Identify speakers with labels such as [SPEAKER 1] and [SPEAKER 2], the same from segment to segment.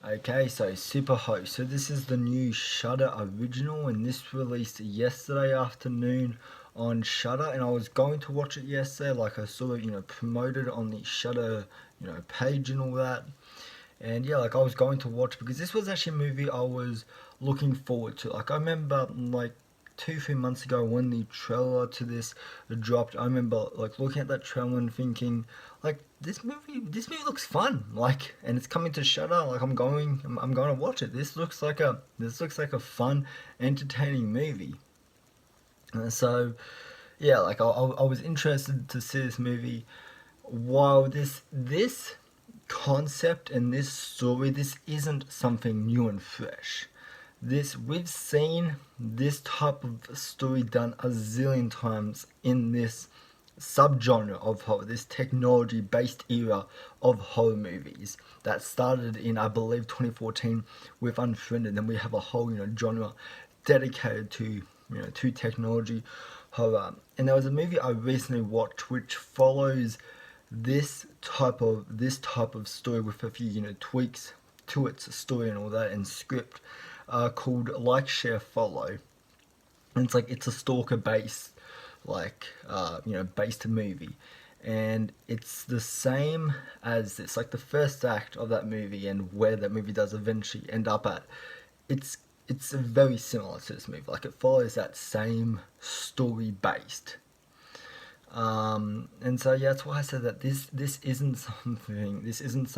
[SPEAKER 1] Okay, so SuperHost. So this is the new Shudder original, and this released yesterday afternoon on Shudder. And I was going to watch it yesterday, like I saw it, promoted on the Shudder, page and all that. And yeah, like I was going to watch because this was actually a movie I was looking forward to. Like I remember, like 2 3 months ago when the trailer to this dropped, I remember like looking at that trailer and thinking, like this movie looks fun. Like, and it's coming to Shudder. Like I'm going to watch it. This looks like a fun, entertaining movie. So yeah, like I was interested to see this movie. While this concept and this story, this isn't something new and fresh. This we've seen this type of story done a zillion times in this subgenre of horror, this technology-based era of horror movies that started in, I believe, 2014 with Unfriended. And we have a whole genre dedicated to technology horror. And there was a movie I recently watched which follows this type of story with a few tweaks to its story and all that and script, called Like Share Follow. And it's a stalker based, based movie, and it's the same as this. Like the first act of that movie and where that movie does eventually end up at, it's it's very similar to this movie. Like it follows that same story based. And so yeah, that's why I said that this isn't something new. This isn't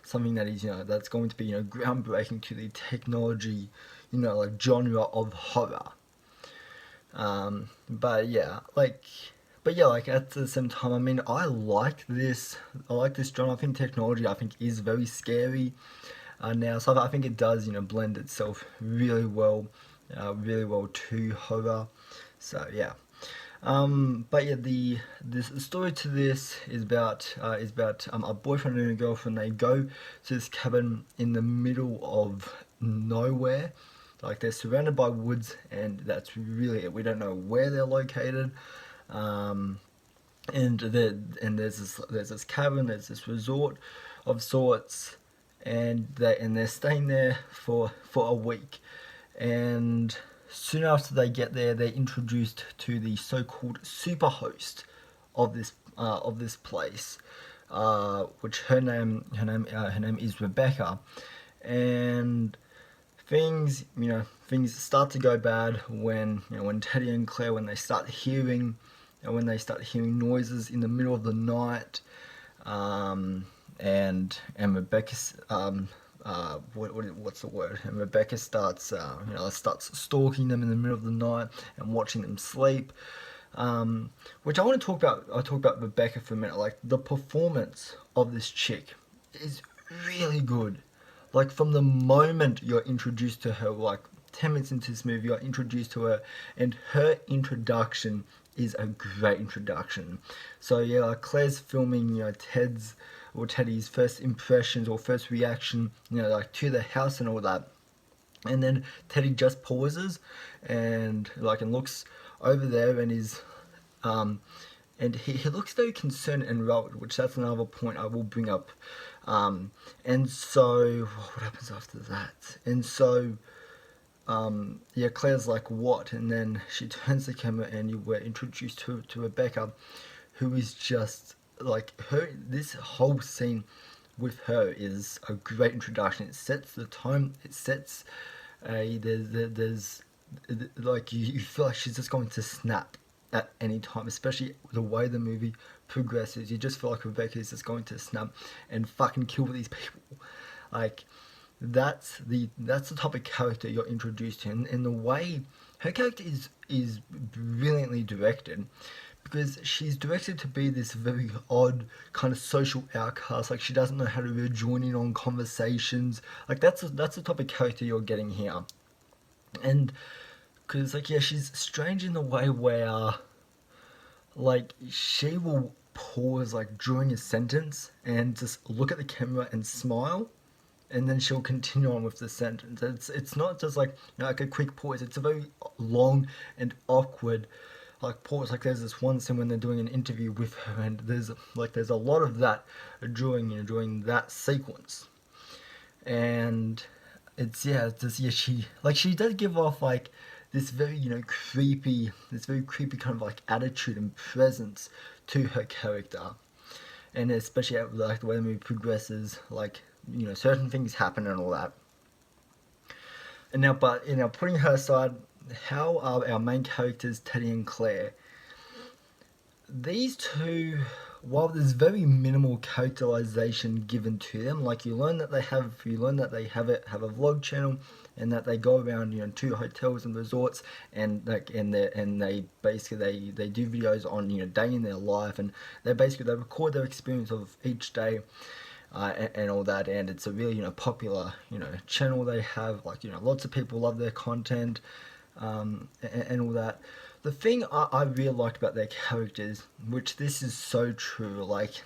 [SPEAKER 1] something that is that's going to be groundbreaking to the technology, like genre of horror. But yeah, like at the same time, I mean, I like this. I like this genre. I think technology, I think, is very scary now. So I think it does, blend itself really well to horror. So yeah. But yeah, this story to this is about a boyfriend and a girlfriend. They go to this cabin in the middle of nowhere. Like they're surrounded by woods, and that's really it. We don't know where they're located. Um, and there's this cabin, there's this resort of sorts, and they're staying there for a week. And soon after they get there, they're introduced to the so-called superhost of this place, which her name is Rebecca. And things start to go bad when Teddy and Claire, when they start hearing noises in the middle of the night. And Rebecca's what's the word? And Rebecca starts stalking them in the middle of the night and watching them sleep. Which I want to talk about. I'll talk about Rebecca for a minute. Like the performance of this chick is really good. Like from the moment you're introduced to her, like 10 minutes into this movie, you're introduced to her, and her introduction is a great introduction. So yeah, like Claire's filming, Teddy's first impressions or first reaction, like to the house and all that. And then Teddy just pauses and looks over there and he looks very concerned and worried, which that's another point I will bring up. And so what happens after that? And so yeah, Claire's like, what? And then she turns the camera and you were introduced to Rebecca, who is just like her. This whole scene with her is a great introduction. It sets the tone. It sets there's like you feel like she's just going to snap at any time, especially the way the movie progresses. You just feel like Rebecca is just going to snap and fucking kill these people. Like that's the type of character you're introduced to, and the way her character is brilliantly directed, because she's directed to be this very odd kind of social outcast. Like she doesn't know how to really join in on conversations. Like that's the type of character you're getting here. And because like yeah, she's strange in the way where like she will pause like during a sentence and just look at the camera and smile, and then she'll continue on with the sentence. It's not just like like a quick pause. It's a very long and awkward like pause. Like there's this one scene when they're doing an interview with her, and there's a lot of that during that sequence. and it's just she does give off like this very this very creepy kind of like attitude and presence to her character, and especially like the way the movie progresses, like certain things happen and all that. And now, but putting her aside, how are our main characters Teddy and Claire? These two, while there's very minimal characterization given to them, like you learn that they have a vlog channel, and that they go around to hotels and resorts, and they basically they do videos on day in their life, and they record their experience of each day. And all that, and it's a really popular channel they have, like lots of people love their content, and all that. The thing I really liked about their characters, which this is so true, like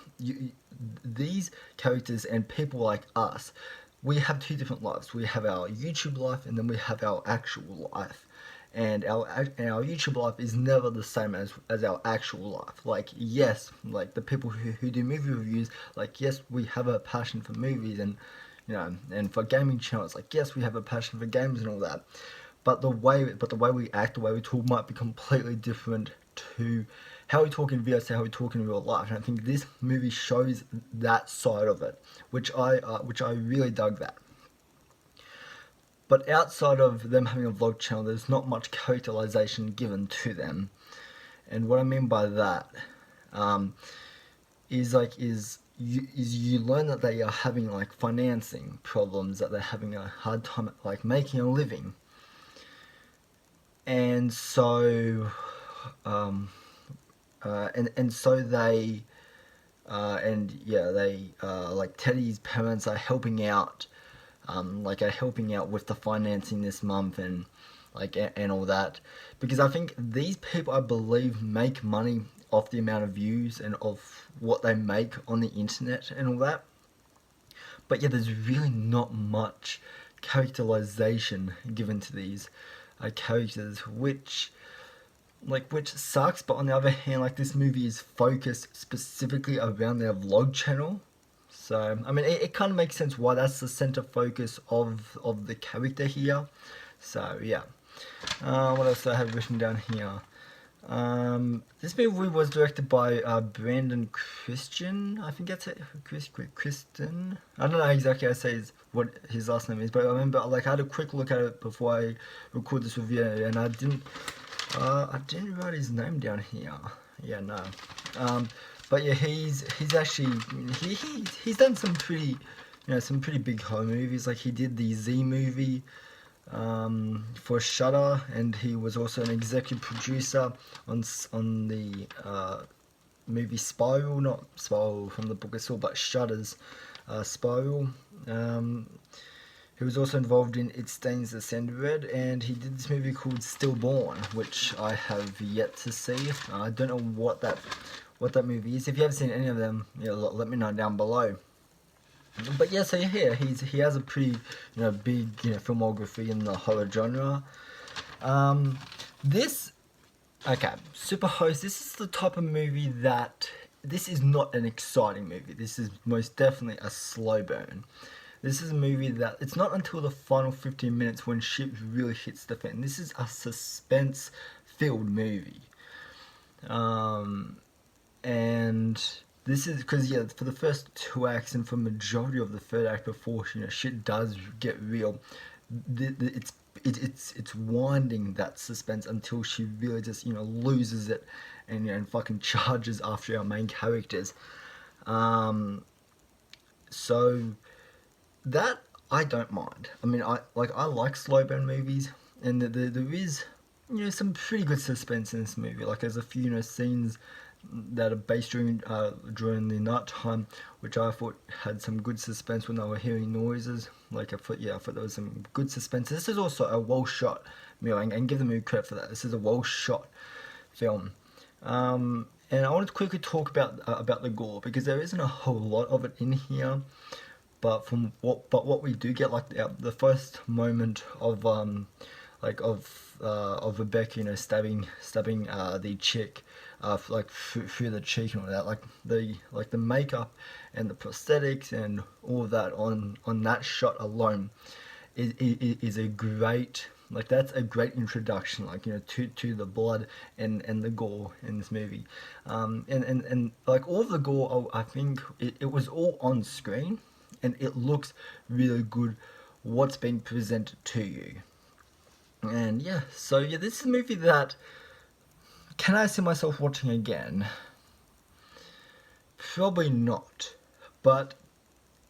[SPEAKER 1] these characters and people like us, we have two different lives. We have our YouTube life, and then we have our actual life. And our YouTube life is never the same as our actual life. Like, yes, like the people who do movie reviews, like, yes, we have a passion for movies, and and for gaming channels, like, yes, we have a passion for games and all that. But the way we act, the way we talk might be completely different to how we talk in videos to how we talk in real life. And I think this movie shows that side of it, which I really dug that. But outside of them having a vlog channel, there's not much characterization given to them. And what I mean by that is you learn that they are having like financing problems, that they're having a hard time like making a living. And so and so they like Teddy's parents are helping out, with the financing this month, and and all that, because I think these people, I believe, make money off the amount of views and of what they make on the internet and all that. But yeah, there's really not much characterization given to these characters, which sucks. But on the other hand, like, this movie is focused specifically around their vlog channel. So, I mean, it kind of makes sense why that's the center focus of the character here. So, yeah. What else do I have written down here? This movie was directed by Brandon Christian. I think that's it. Kristen. I don't know exactly how to say what his last name is, but I remember, like, I had a quick look at it before I record this review, and I didn't write his name down here. Yeah, no. But yeah, he's actually he's done some pretty big horror movies. Like, he did the Z movie for Shudder, and he was also an executive producer on the movie Spiral, not Spiral from the Book of Saw, but Shudder's Spiral. He was also involved in It Stains the Sand Red, and he did this movie called Stillborn, which I have yet to see. I don't know what that movie is. If you haven't seen any of them, let me know down below. But yeah, so yeah, he has a pretty big filmography in the horror genre. SuperHost. This is the type of movie that this is not an exciting movie. This is most definitely a slow burn. This is a movie that it's not until the final 15 minutes when shit really hits the fan. This is a suspense-filled movie. And this is because, for the first 2 acts and for majority of the third act before shit does get real, it's winding that suspense until she really just loses it and fucking charges after our main characters. So that I don't mind. I mean, I like slow burn movies, and there is some pretty good suspense in this movie. Like, there's a few scenes that are based during the night time, which I thought had some good suspense when they were hearing noises. Like, I thought there was some good suspense. This is also a well shot movie, and give the movie credit for that. This is a well shot film. And I wanted to quickly talk about the gore, because there isn't a whole lot of it in here. But what we do get, like the first moment of Rebecca, you know, stabbing the chick, like through the cheek and all that, like the makeup and the prosthetics and all of that on that shot alone is a great, like, that's a great introduction, like, you know, to the blood and the gore in this movie. And like all of the gore, I think it was all on screen, and it looks really good what's being presented to you. And yeah, so yeah, this is a movie that, can I see myself watching again? Probably not. But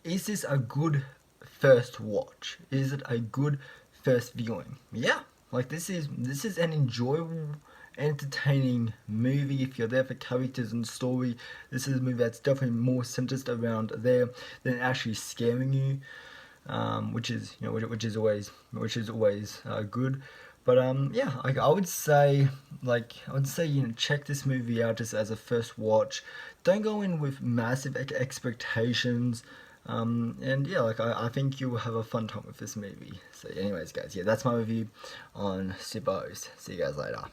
[SPEAKER 1] is this a good first watch? Is it a good first viewing? Yeah. Like, this is an enjoyable, entertaining movie. If you're there for characters and story, this is a movie that's definitely more centered around there than actually scaring you. Which is, you know, which is always good. But yeah, like I would say, you know, check this movie out just as a first watch. Don't go in with massive expectations. And yeah, like I think you will have a fun time with this movie. So anyways, guys, yeah, that's my review on SuperHost. See you guys later.